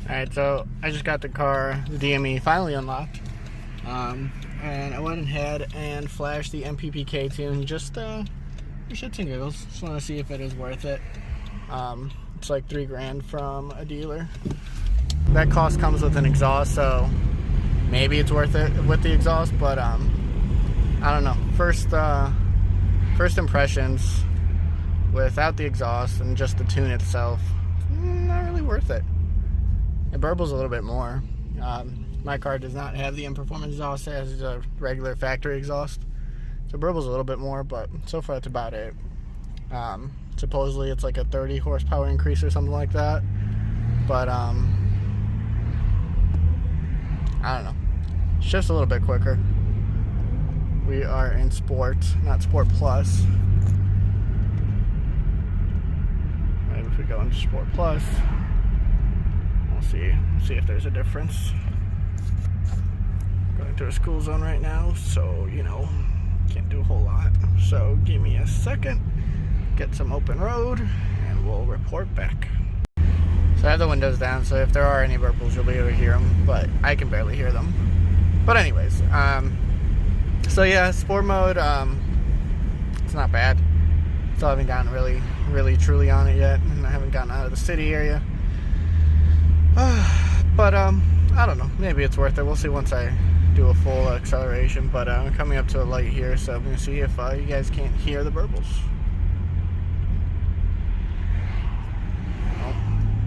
Alright, so I just got the car, the DME, finally unlocked. And I went ahead and flashed the MPPK tune just for shits and giggles. Just want to see if it is worth it. It's like $3,000 from a dealer. That cost comes with an exhaust, so maybe it's worth it with the exhaust, but I don't know. First impressions without the exhaust and just the tune itself, not really worth it. It burbles a little bit more. My car does not have the M-Performance exhaust. It has a regular factory exhaust. So it burbles a little bit more, but so far that's about it. Supposedly it's like a 30 horsepower increase or something like that. But I don't know. It's just a little bit quicker. We are in Sport, not Sport Plus. Maybe if we go into Sport Plus, we'll see if there's a difference. Going through a school zone right now, so you know, can't do a whole lot. So give me a second, get some open road, and we'll report back. So I have the windows down, so if there are any burbles, you'll be able to hear them, but I can barely hear them. But anyways, so yeah, sport mode, it's not bad. Still haven't gotten really truly on it yet, and I haven't gotten out of the city area. But I don't know, maybe it's worth it. We'll see once I do a full acceleration. But I'm coming up to a light here, so I'm gonna see if you guys can't hear the burbles.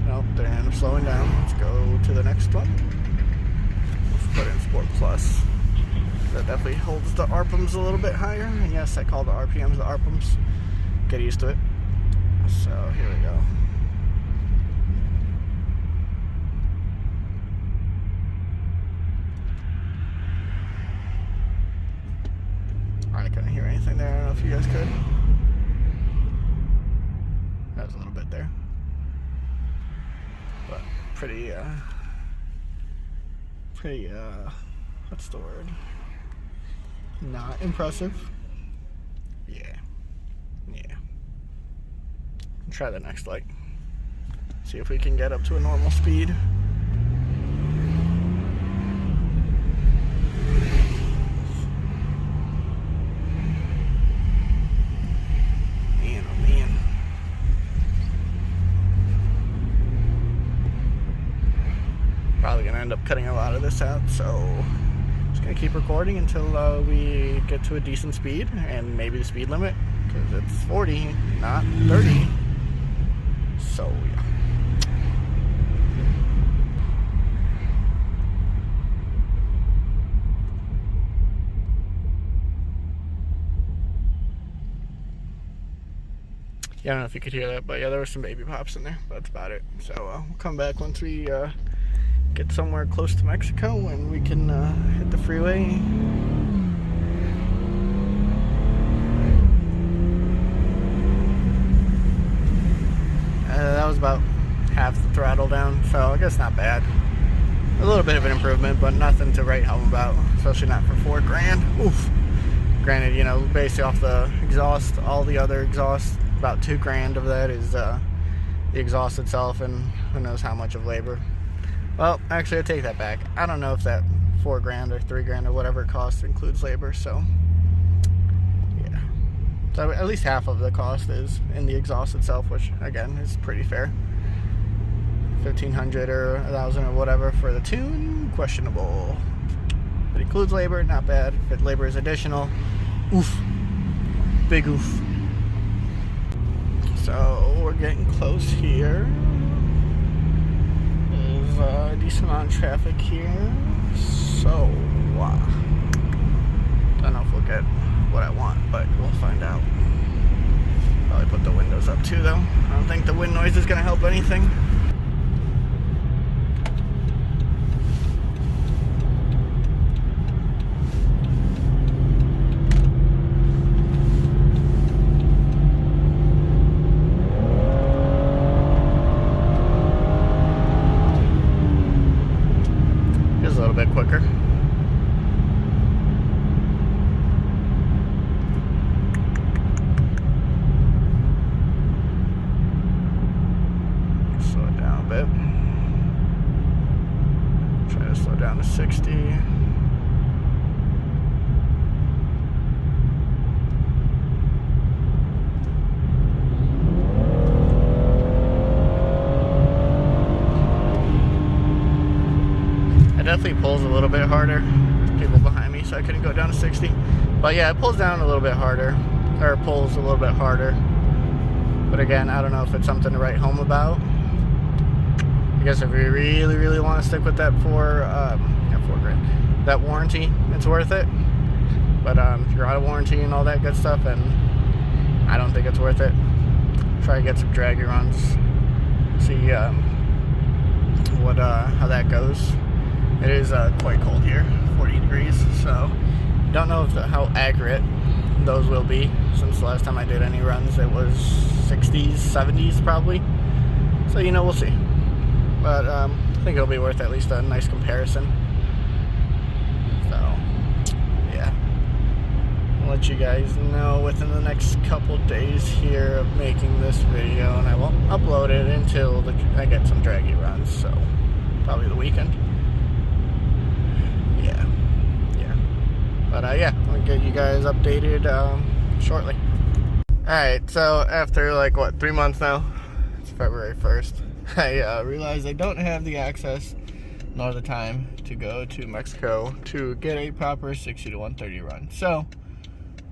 Nope, they're gonna end up slowing down. Let's go to the next one. Let's put in Sport Plus. That definitely holds the RPMs a little bit higher. And yes, I call the RPMs the RPMs. Get used to it. So here we go. I couldn't hear anything there. I don't know if you guys could. That was a little bit there. But pretty, what's the word? Not impressive. Yeah. Try the next light. See if we can get up to a normal speed. Man, oh man. Probably gonna end up cutting a lot of this out, so just gonna keep recording until we get to a decent speed, and maybe the speed limit, because it's 40, not 30. So yeah. Yeah, I don't know if you could hear that, but yeah, there were some baby pops in there. But that's about it. So we'll come back once we get somewhere close to Mexico, and we can hit the freeway. That was about half the throttle down, so I guess not bad. A little bit of an improvement, but nothing to write home about, especially not for $4,000. Oof. Granted, you know, based off the exhaust, all the other exhaust, about $2,000 of that is the exhaust itself, and who knows how much of labor. Well, actually, I take that back. I don't know if that $4,000 or $3,000 or whatever it costs includes labor, so yeah. So at least half of the cost is in the exhaust itself, which again is pretty fair. $1,500 or $1,000 or whatever for the tune, questionable. If it includes labor, not bad. If labor is additional, oof, big oof. So we're getting close here. There's a decent amount of traffic here. So don't know if we'll get what I want, but we'll find out. Probably put the windows up too, though. I don't think the wind noise is gonna help anything. Just a little bit quicker. Slow it down a bit. down to 60. It definitely pulls a little bit harder. People behind me, so I couldn't go down to 60. But yeah, it pulls down a little bit harder, or pulls a little bit harder. But again, I don't know if it's something to write home about. I guess if we really want to stick with that that warranty, it's worth it. But if you're out of warranty and all that good stuff, then I don't think it's worth it. Try to get some draggy runs, see how that goes. It is quite cold here, 40 degrees, so don't know how accurate those will be, since the last time I did any runs it was 60s, 70s probably. So we'll see. But I think it'll be worth at least a nice comparison. So yeah, I'll let you guys know within the next couple days here of making this video, and I won't upload it until I get some draggy runs, so probably the weekend. But yeah, I'll get you guys updated shortly. Alright, so after 3 months now, it's February 1st, I realized I don't have the access nor the time to go to Mexico to get a proper 60 to 130 run. So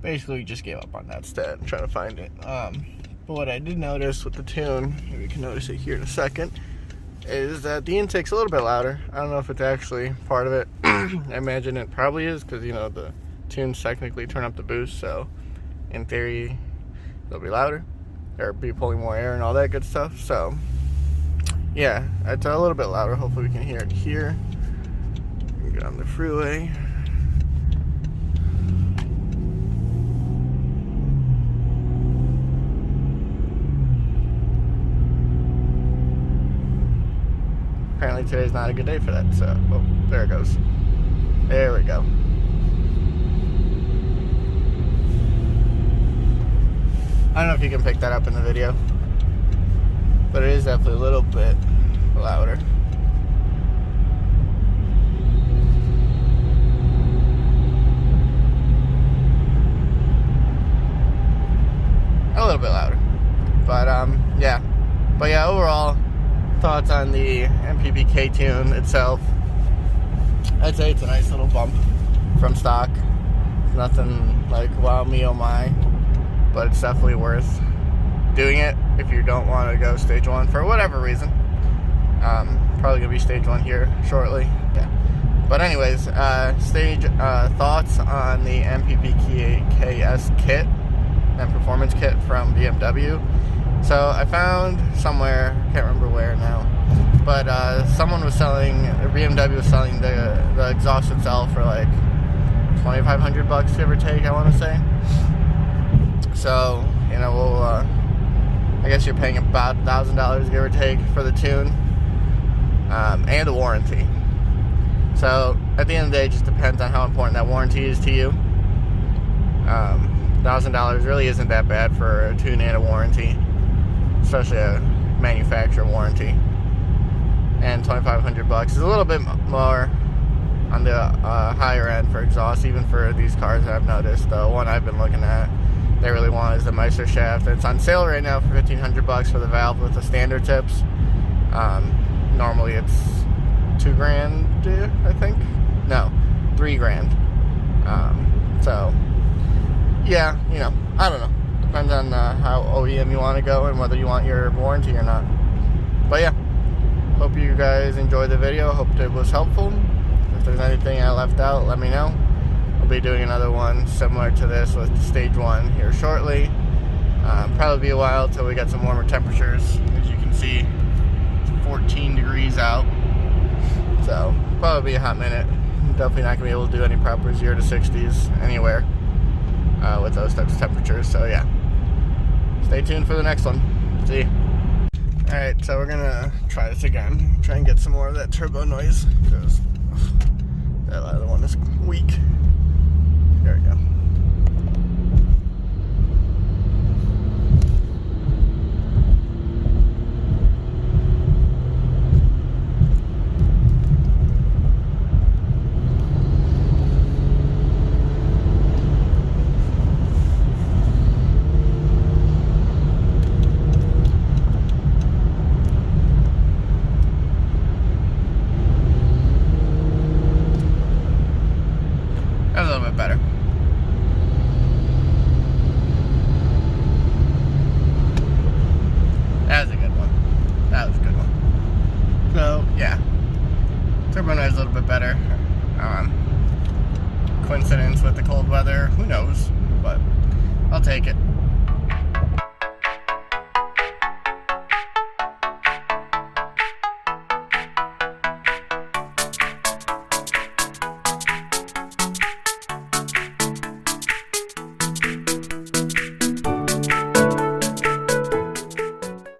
basically just gave up on that instead, trying to find it. But what I did notice with the tune, maybe you can notice it here in a second, is that the intake's a little bit louder. I don't know if it's actually part of it. I imagine it probably is, because the tunes technically turn up the boost, so in theory they'll be louder or be pulling more air and all that good stuff. So yeah, it's a little bit louder. Hopefully we can hear it here. Get on the freeway. Apparently today's not a good day for that, so oh, there it goes. There we go. I don't know if you can pick that up in the video, but it is definitely a little bit louder. A little bit louder. But yeah. But yeah, overall thoughts on the MPPK tune itself. I'd say it's a nice little bump from stock. Nothing like wow me oh my, but it's definitely worth doing it if you don't want to go stage 1 for whatever reason. Probably gonna be stage 1 here shortly. Yeah. But anyways, stage thoughts on the MPPK kit and performance kit from BMW. So I found somewhere, can't remember where now, but someone was selling, BMW was selling the exhaust itself for like $2,500 give or take, I want to say. So we'll I guess you're paying about $1,000 give or take for the tune and the warranty. So at the end of the day, it just depends on how important that warranty is to you. $1,000 really isn't that bad for a tune and a warranty, especially a manufacturer warranty. And $2,500 is a little bit more on the higher end for exhaust, even for these cars that I've noticed. The one I've been looking at, they really want is the Meister shaft. It's on sale right now for $1,500 for the valve with the standard tips. Normally it's $2,000, I think. No, $3,000. So yeah, I don't know. Depends on how OEM you want to go and whether you want your warranty or not. But yeah, hope you guys enjoyed the video. Hope it was helpful. If there's anything I left out, let me know. I'll be doing another one similar to this with stage 1 here shortly. Probably be a while till we get some warmer temperatures. As you can see, it's 14 degrees out. So probably be a hot minute. Definitely not going to be able to do any proper 0 to 60s anywhere with those types of temperatures. So yeah, stay tuned for the next one. See you. Alright, so we're gonna try this again. Try and get some more of that turbo noise, because that other one is weak. There we go. Turbo noise a little bit better. Coincidence with the cold weather, who knows, but I'll take it.